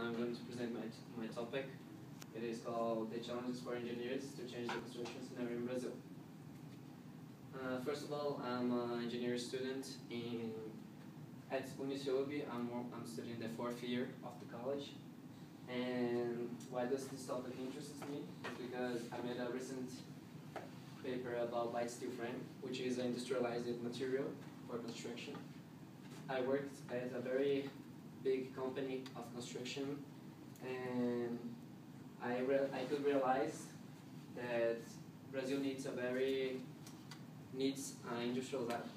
I'm going to present my topic. It is called The Challenges for Engineers to Change the Construction Scenario in Brazil. First of all, I'm an engineering student at Untitled. I'm studying the 4th year of the college. And why does this topic interests me? Is because I made a recent paper about light steel frame, which is an industrialized material for construction. I worked at a very big company of construction, and I could realize that Brazil needs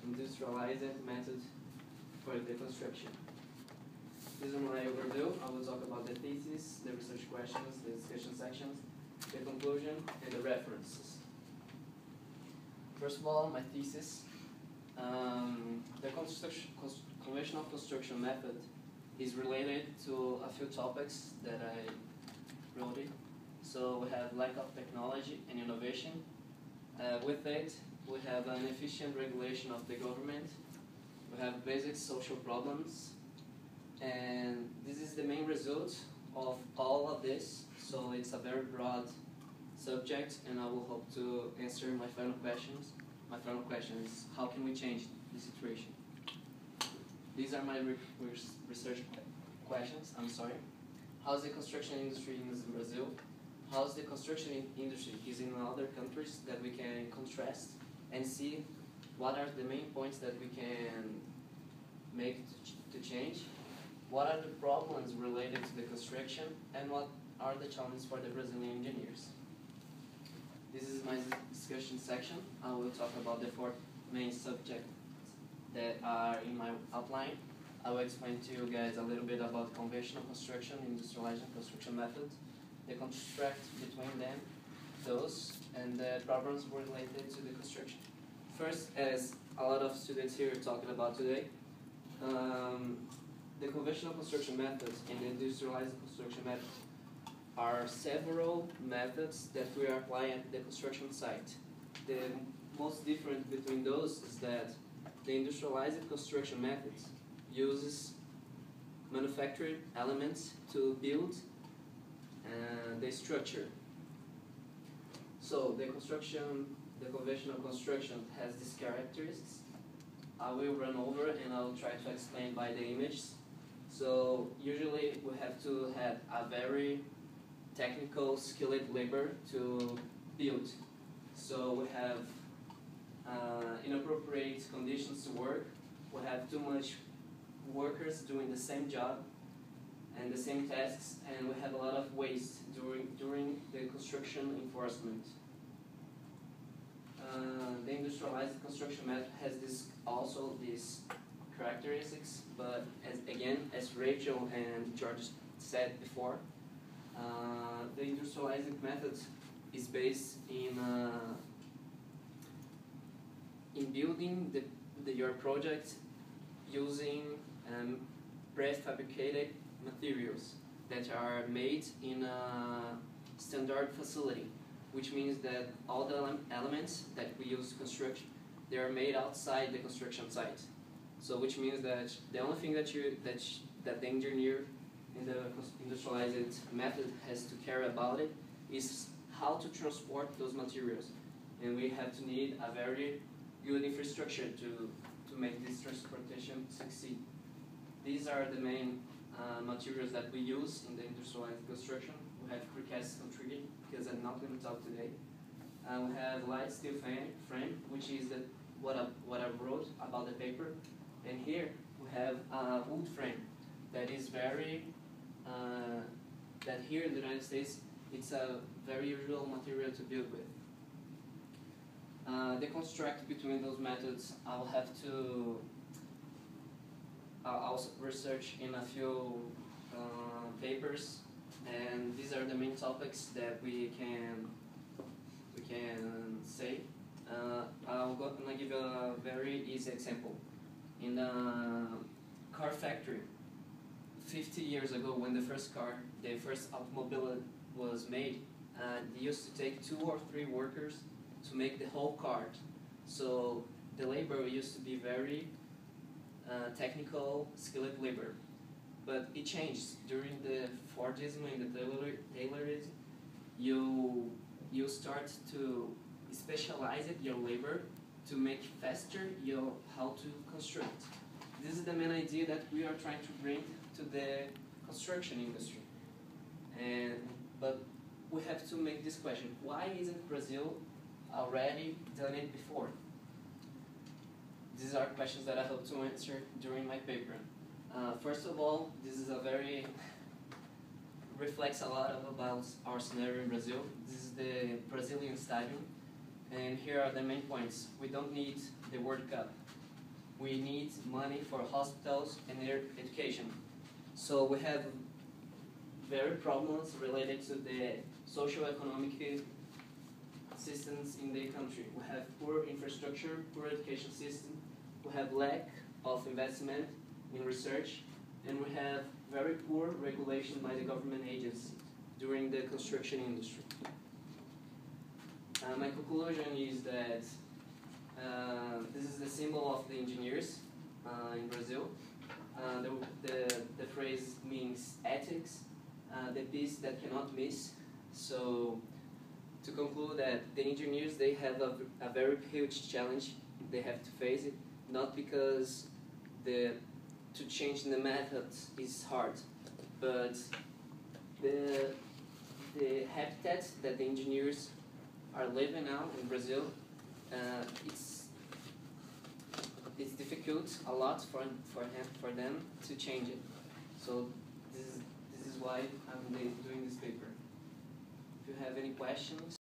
industrialized method for the construction. This is my overview. I will talk about the thesis, the research questions, the discussion sections, the conclusion, and the references. First of all, my thesis. The conventional construction method is related to a few topics that I wrote it. So we have lack of technology and innovation. With it, we have an efficient regulation of the government. We have basic social problems. And this is the main result of all of this. So it's a very broad subject, and I will hope to answer my final questions. My final question is, how can we change the situation? These are my research questions. How's the construction industry in Brazil? How's the construction industry is in other countries that we can contrast and see what are the main points that we can make to change? What are the problems related to the construction, and what are the challenges for the Brazilian engineers? This is my discussion section. I will talk about the 4 main subjects that are in my outline. I will explain to you guys a little bit about conventional construction, industrialized construction methods, the contrast between them, those, and the problems related to the construction. First, as a lot of students here are talking about today, the conventional construction methods and the industrialized construction methods are several methods that we are applying at the construction site. The most difference between those is that the industrialized construction methods uses manufactured elements to build the structure. So the conventional construction has these characteristics. I will run over and I will try to explain by the images. So usually we have to have a very technical, skilled labor to build. So we have inappropriate conditions to work. We have too much workers doing the same job and the same tasks, and we have a lot of waste during the construction enforcement. The industrialized construction method has also these characteristics, but as Rachel and George said before, the industrialized method is based in building your project using prefabricated materials that are made in a standard facility, which means that all the elements that we use to construct, they are made outside the construction site. So which means that the only thing that the engineer in the industrialized method has to care about it is how to transport those materials. And we have to need a very good infrastructure to make this transportation succeed. These are the main materials that we use in the industrialized construction. We have precast concrete, because I'm not going to talk today. We have light steel frame, which is what I wrote about the paper. And here we have a wood frame that is that here in the United States, it's a very usual material to build with. The contrast between those methods, I'll research in a few papers, and these are the main topics that we can say. I'm gonna give a very easy example. In a car factory, 50 years ago, when the first automobile was made, they used to take 2 or 3 workers to make the whole car. So the labor used to be very technical, skilled labor. but it changed. During the Fordism and the Taylorism, you start to specialize your labor to make faster how to construct. This is the main idea that we are trying to bring to the construction industry. But we have to make this question: why isn't Brazil already done it before? These are questions that I hope to answer during my paper. First of all, this is reflects a lot about our scenario in Brazil. This is the Brazilian stadium, and here are the main points. We don't need the World Cup. We need money for hospitals and education. So we have very problems related to the socio-economic systems in the country. We have poor infrastructure, poor education system, we have lack of investment in research, and we have very poor regulation by the government agencies during the construction industry. My conclusion is that this is the symbol of the engineers in Brazil. The phrase means ethics, the piece that cannot miss. So to conclude that the engineers, they have a very huge challenge. They have to face it, not because to change the methods is hard, but the habitat that the engineers are living now in Brazil, it's difficult a lot for them to change it. So this is why I'm doing this paper. If you have any questions.